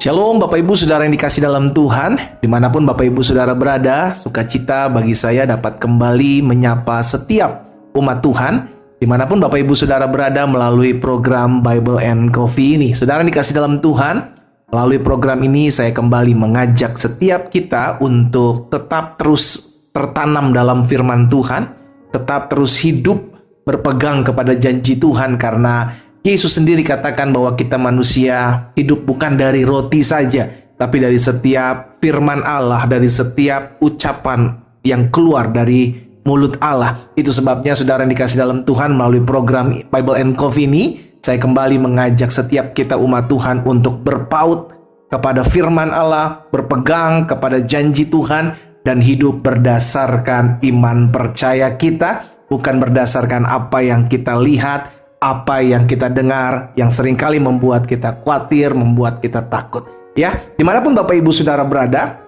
Shalom Bapak Ibu Saudara yang dikasih dalam Tuhan. Dimanapun Bapak Ibu Saudara berada, sukacita bagi saya dapat kembali menyapa setiap umat Tuhan dimanapun Bapak Ibu Saudara berada melalui program Bible and Coffee ini. Saudara yang dikasih dalam Tuhan, melalui program ini saya kembali mengajak setiap kita untuk tetap terus tertanam dalam firman Tuhan, tetap terus hidup berpegang kepada janji Tuhan, karena Yesus sendiri katakan bahwa kita manusia hidup bukan dari roti saja, tapi dari setiap firman Allah, dari setiap ucapan yang keluar dari mulut Allah. Itu sebabnya saudara yang dikasih dalam Tuhan, melalui program Bible and Coffee ini, saya kembali mengajak setiap kita umat Tuhan untuk berpaut kepada firman Allah, berpegang kepada janji Tuhan, dan hidup berdasarkan iman percaya kita, bukan berdasarkan apa yang kita lihat, apa yang kita dengar, yang seringkali membuat kita khawatir, membuat kita takut. Ya, dimanapun Bapak Ibu Saudara berada,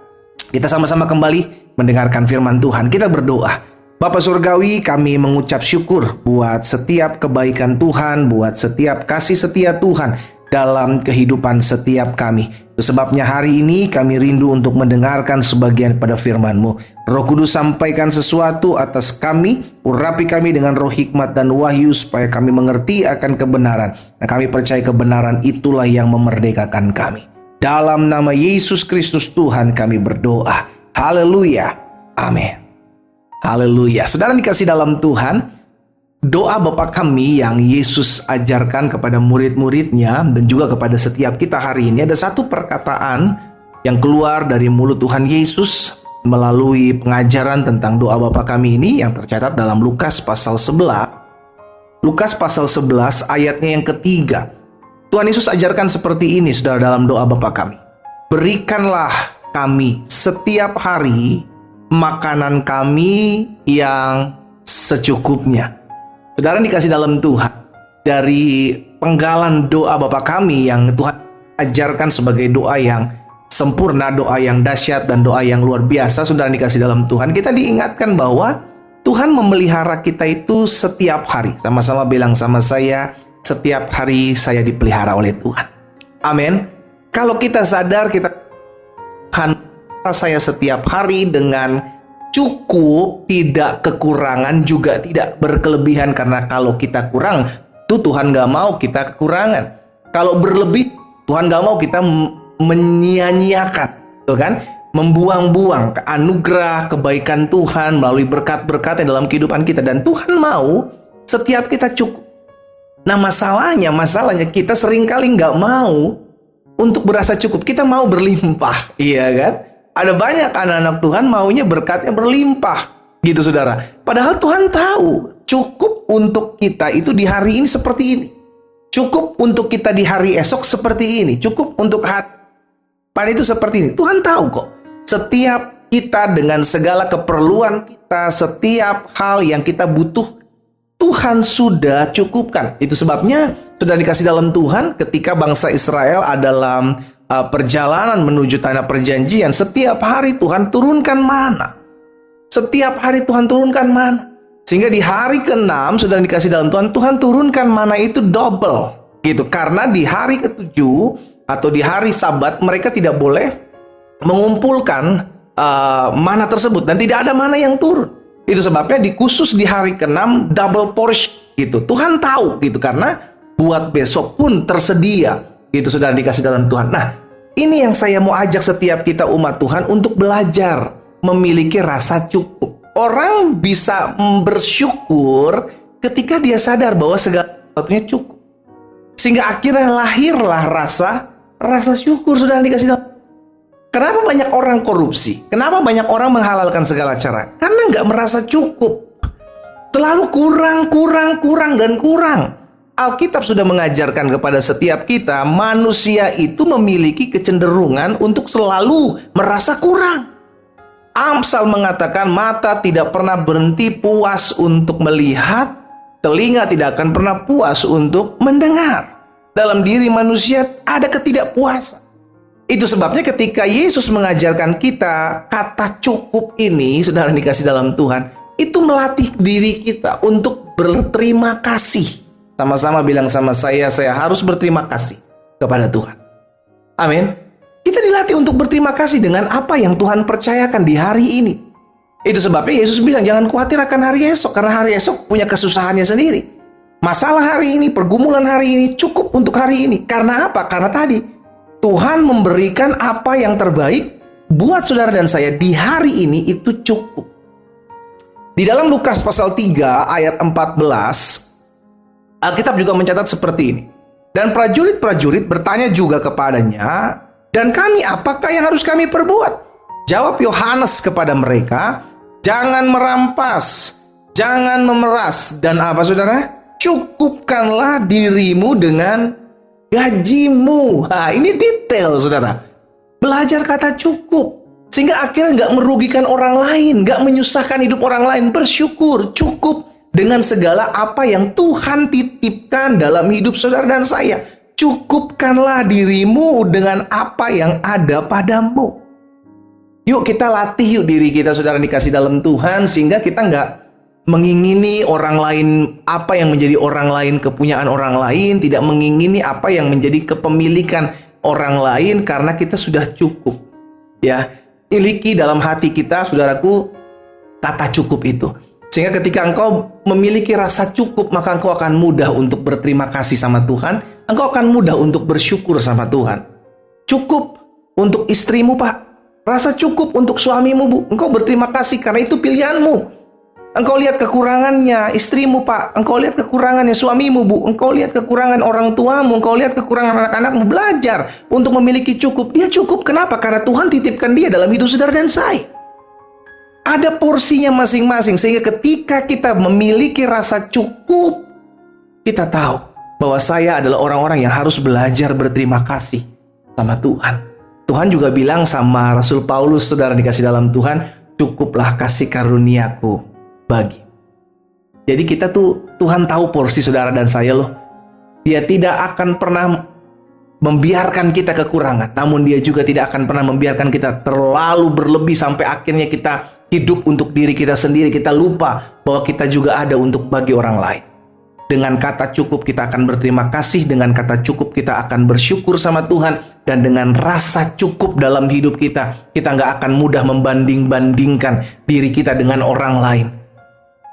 kita sama-sama kembali mendengarkan firman Tuhan. Kita berdoa. Bapa Surgawi, kami mengucap syukur buat setiap kebaikan Tuhan, buat setiap kasih setia Tuhan dalam kehidupan setiap kami. Itu sebabnya hari ini kami rindu untuk mendengarkan sebagian pada firman-Mu. Roh Kudus, sampaikan sesuatu atas kami, urapi kami dengan roh hikmat dan wahyu supaya kami mengerti akan kebenaran. Dan kami percaya kebenaran itulah yang memerdekakan kami. Dalam nama Yesus Kristus Tuhan kami berdoa. Haleluya. Amin. Haleluya. Saudara dikasih dalam Tuhan, doa Bapa kami yang Yesus ajarkan kepada murid-muridnya dan juga kepada setiap kita hari ini, ada satu perkataan yang keluar dari mulut Tuhan Yesus melalui pengajaran tentang doa Bapa kami ini yang tercatat dalam Lukas pasal 11. Lukas pasal 11 ayatnya yang ketiga. Tuhan Yesus ajarkan seperti ini, saudara, dalam doa Bapa kami. Berikanlah kami setiap hari makanan kami yang secukupnya. Saudara dikasih dalam Tuhan, dari penggalan doa Bapa kami yang Tuhan ajarkan sebagai doa yang sempurna, doa yang dahsyat, dan doa yang luar biasa, saudara dikasih dalam Tuhan, kita diingatkan bahwa Tuhan memelihara kita itu setiap hari. Sama-sama bilang sama saya, setiap hari saya dipelihara oleh Tuhan. Amin. Kalau kita sadar, kita Tuhan saya setiap hari dengan cukup, tidak kekurangan, juga tidak berkelebihan. Karena kalau kita kurang, tuh Tuhan gak mau kita kekurangan. Kalau berlebih, Tuhan gak mau kita menyia-nyiakan, tuh kan? Membuang-buang anugerah, kebaikan Tuhan melalui berkat-berkatnya dalam kehidupan kita. Dan Tuhan mau setiap kita cukup. Nah masalahnya kita seringkali gak mau untuk berasa cukup. Kita mau berlimpah, iya kan? Ada banyak anak-anak Tuhan maunya berkatnya berlimpah, gitu saudara. Padahal Tuhan tahu cukup untuk kita itu di hari ini seperti ini. Cukup untuk kita di hari esok seperti ini. Cukup untuk hari depan itu seperti ini. Tuhan tahu kok. Setiap kita dengan segala keperluan kita, setiap hal yang kita butuh, Tuhan sudah cukupkan. Itu sebabnya sudah dikasih dalam Tuhan ketika bangsa Israel dalam perjalanan menuju tanah perjanjian, setiap hari Tuhan turunkan mana. Setiap hari Tuhan turunkan mana. Sehingga di hari ke-6 sudah dikasih dalam Tuhan, Tuhan turunkan mana itu double. Gitu. Karena di hari ke-7 atau di hari Sabat mereka tidak boleh mengumpulkan mana tersebut. Dan tidak ada mana yang turun. Itu sebabnya khusus di hari ke-6 double portion gitu. Tuhan tahu gitu, karena buat besok pun tersedia. Itu sudah dikasih dalam Tuhan. Nah, ini yang saya mau ajak setiap kita umat Tuhan untuk belajar memiliki rasa cukup. Orang bisa bersyukur ketika dia sadar bahwa segala sesuatunya cukup. Sehingga akhirnya lahirlah rasa syukur, sudah dikasih dalam. Kenapa banyak orang korupsi? Kenapa banyak orang menghalalkan segala cara? Karena nggak merasa cukup. Selalu kurang dan kurang. Alkitab sudah mengajarkan kepada setiap kita, manusia itu memiliki kecenderungan untuk selalu merasa kurang. Amsal mengatakan, mata tidak pernah berhenti puas untuk melihat, telinga tidak akan pernah puas untuk mendengar. Dalam diri manusia ada ketidakpuasan. Itu sebabnya ketika Yesus mengajarkan kita kata cukup ini, saudara dikasih dalam Tuhan, itu melatih diri kita untuk berterima kasih. Sama-sama bilang sama saya harus berterima kasih kepada Tuhan. Amin. Dilatih untuk berterima kasih dengan apa yang Tuhan percayakan di hari ini. Itu sebabnya Yesus bilang, jangan khawatir akan hari esok, karena hari esok punya kesusahannya sendiri. Masalah hari ini, pergumulan hari ini cukup untuk hari ini. Karena apa? Karena tadi Tuhan memberikan apa yang terbaik buat saudara dan saya di hari ini, itu cukup. Di dalam Lukas pasal 3 ayat 14, Alkitab juga mencatat seperti ini. Dan prajurit-prajurit bertanya juga kepadanya, dan kami, apakah yang harus kami perbuat? Jawab Yohanes kepada mereka, jangan merampas, jangan memeras, dan apa saudara? Cukupkanlah dirimu dengan gajimu. Nah, ini detail saudara. Belajar kata cukup, sehingga akhirnya nggak merugikan orang lain, nggak menyusahkan hidup orang lain. Bersyukur, cukup dengan segala apa yang Tuhan titipkan dalam hidup saudara dan saya. Cukupkanlah dirimu dengan apa yang ada padamu. Yuk kita latih diri kita saudara dikasih dalam Tuhan, sehingga kita nggak mengingini orang lain, apa yang menjadi orang lain, kepunyaan orang lain, tidak mengingini apa yang menjadi kepemilikan orang lain, karena kita sudah cukup. Ya, miliki dalam hati kita, saudaraku, kata cukup itu. Sehingga ketika engkau memiliki rasa cukup, maka engkau akan mudah untuk berterima kasih sama Tuhan. Engkau akan mudah untuk bersyukur sama Tuhan. Cukup untuk istrimu, Pak. Rasa cukup untuk suamimu, Bu. Engkau berterima kasih karena itu pilihanmu. Engkau lihat kekurangannya istrimu, Pak. Engkau lihat kekurangannya suamimu, Bu. Engkau lihat kekurangan orang tuamu. Engkau lihat kekurangan anak-anakmu. Belajar untuk memiliki cukup. Dia cukup. Kenapa? Karena Tuhan titipkan dia dalam hidup saudara dan saya. Ada porsinya masing-masing, sehingga ketika kita memiliki rasa cukup, kita tahu bahwa saya adalah orang-orang yang harus belajar berterima kasih sama Tuhan. Tuhan juga bilang sama Rasul Paulus, saudara dikasih dalam Tuhan, cukuplah kasih karuniaku bagi. Jadi kita Tuhan tahu porsi saudara dan saya loh. Dia tidak akan pernah membiarkan kita kekurangan, namun dia juga tidak akan pernah membiarkan kita terlalu berlebih sampai akhirnya kita hidup untuk diri kita sendiri. Kita lupa bahwa kita juga ada untuk bagi orang lain. Dengan kata cukup kita akan berterima kasih, dengan kata cukup kita akan bersyukur sama Tuhan, dan dengan rasa cukup dalam hidup kita, kita nggak akan mudah membanding-bandingkan diri kita dengan orang lain.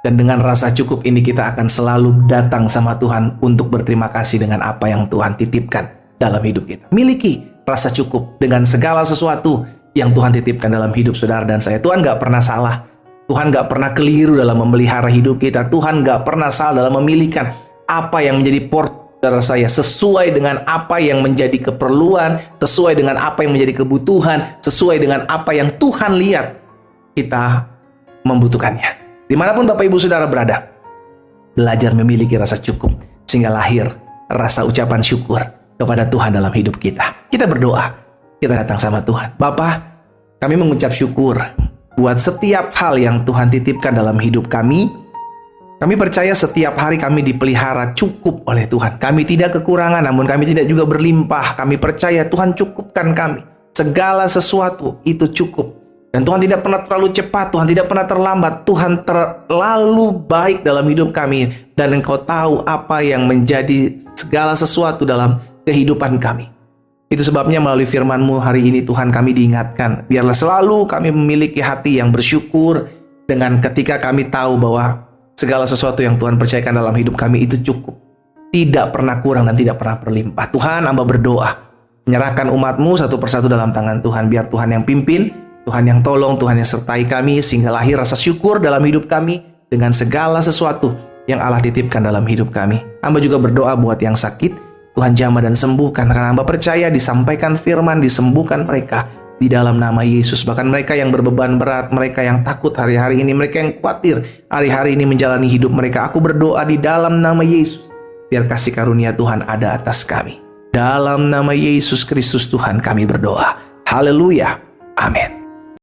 Dan dengan rasa cukup ini kita akan selalu datang sama Tuhan untuk berterima kasih dengan apa yang Tuhan titipkan dalam hidup kita. Miliki rasa cukup dengan segala sesuatu yang Tuhan titipkan dalam hidup saudara dan saya. Tuhan gak pernah salah. Tuhan gak pernah keliru dalam memelihara hidup kita. Tuhan gak pernah salah dalam memilihkan apa yang menjadi porsi saudara saya, sesuai dengan apa yang menjadi keperluan, sesuai dengan apa yang menjadi kebutuhan, sesuai dengan apa yang Tuhan lihat kita membutuhkannya. Dimanapun Bapak Ibu Saudara berada, belajar memiliki rasa cukup, sehingga lahir rasa ucapan syukur kepada Tuhan dalam hidup kita. Kita berdoa, kita datang sama Tuhan. Bapa, kami mengucap syukur buat setiap hal yang Tuhan titipkan dalam hidup kami. Kami percaya setiap hari kami dipelihara cukup oleh Tuhan. Kami tidak kekurangan, namun kami tidak juga berlimpah. Kami percaya Tuhan cukupkan kami. Segala sesuatu itu cukup. Dan Tuhan tidak pernah terlalu cepat, Tuhan tidak pernah terlambat. Tuhan terlalu baik dalam hidup kami. Dan Engkau tahu apa yang menjadi segala sesuatu dalam kehidupan kami. Itu sebabnya melalui firman-Mu hari ini Tuhan kami diingatkan. Biarlah selalu kami memiliki hati yang bersyukur. Dengan ketika kami tahu bahwa segala sesuatu yang Tuhan percayakan dalam hidup kami itu cukup. Tidak pernah kurang dan tidak pernah berlimpah. Tuhan, hamba berdoa. Menyerahkan umat-Mu satu persatu dalam tangan Tuhan. Biar Tuhan yang pimpin, Tuhan yang tolong, Tuhan yang sertai kami, sehingga lahir rasa syukur dalam hidup kami dengan segala sesuatu yang Allah titipkan dalam hidup kami. Hamba juga berdoa buat yang sakit, Tuhan jamah dan sembuhkan. Karena hamba percaya disampaikan firman, disembuhkan mereka di dalam nama Yesus. Bahkan mereka yang berbeban berat, mereka yang takut hari-hari ini, mereka yang khawatir hari-hari ini menjalani hidup mereka, aku berdoa di dalam nama Yesus, biar kasih karunia Tuhan ada atas kami. Dalam nama Yesus Kristus Tuhan kami berdoa. Haleluya. Amin.